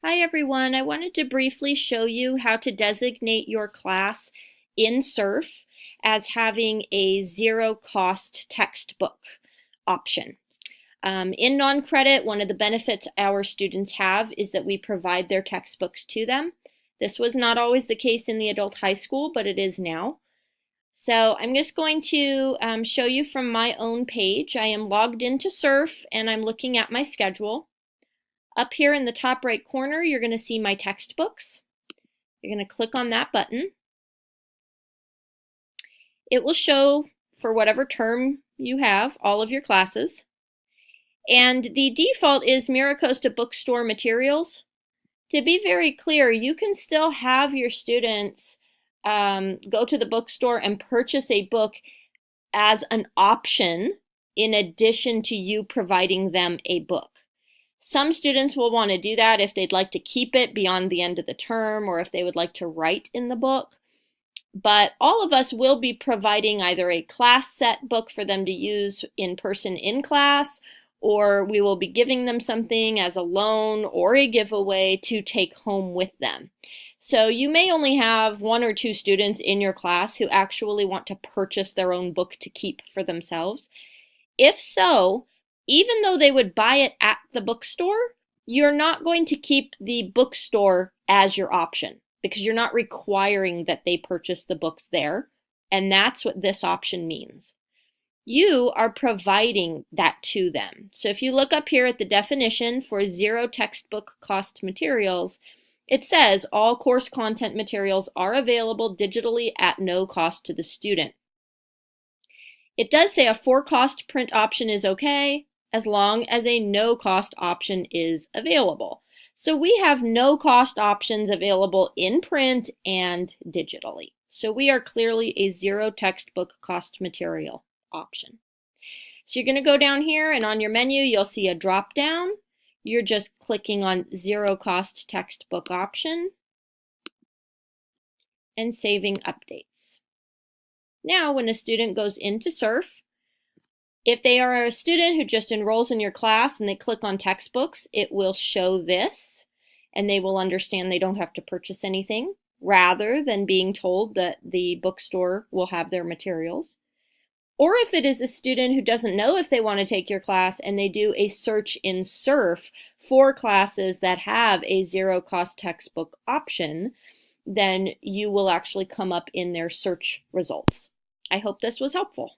Hi everyone, I wanted to briefly show you how to designate your class in SURF as having a zero cost textbook option. In non-credit, one of the benefits our students have is that we provide their textbooks to them. This was not always the case in the adult high school, but it is now. So I'm just going to show you from my own page. I am logged into SURF and I'm looking at my schedule. Up here in the top right corner, you're going to see my textbooks. You're going to click on that button. It will show, for whatever term you have, all of your classes. And the default is MiraCosta Bookstore Materials. To be very clear, you can still have your students go to the bookstore and purchase a book as an option in addition to you providing them a book. Some students will want to do that if they'd like to keep it beyond the end of the term or if they would like to write in the book. But all of us will be providing either a class set book for them to use in person in class, or we will be giving them something as a loan or a giveaway to take home with them. So you may only have one or two students in your class who actually want to purchase their own book to keep for themselves. If so, even though they would buy it at the bookstore, you're not going to keep the bookstore as your option because you're not requiring that they purchase the books there. And that's what this option means. You are providing that to them. So if you look up here at the definition for zero textbook cost materials, it says all course content materials are available digitally at no cost to the student. It does say a for-cost print option is okay as long as a no-cost option is available. So we have no-cost options available in print and digitally. So we are clearly a zero textbook cost material option. So you're going to go down here and on your menu you'll see a drop down. You're just clicking on zero cost textbook option and saving updates. Now when a student goes into SURF, if they are a student who just enrolls in your class and they click on textbooks, it will show this and they will understand they don't have to purchase anything rather than being told that the bookstore will have their materials. Or if it is a student who doesn't know if they want to take your class and they do a search in SURF for classes that have a zero cost textbook option, then you will actually come up in their search results. I hope this was helpful.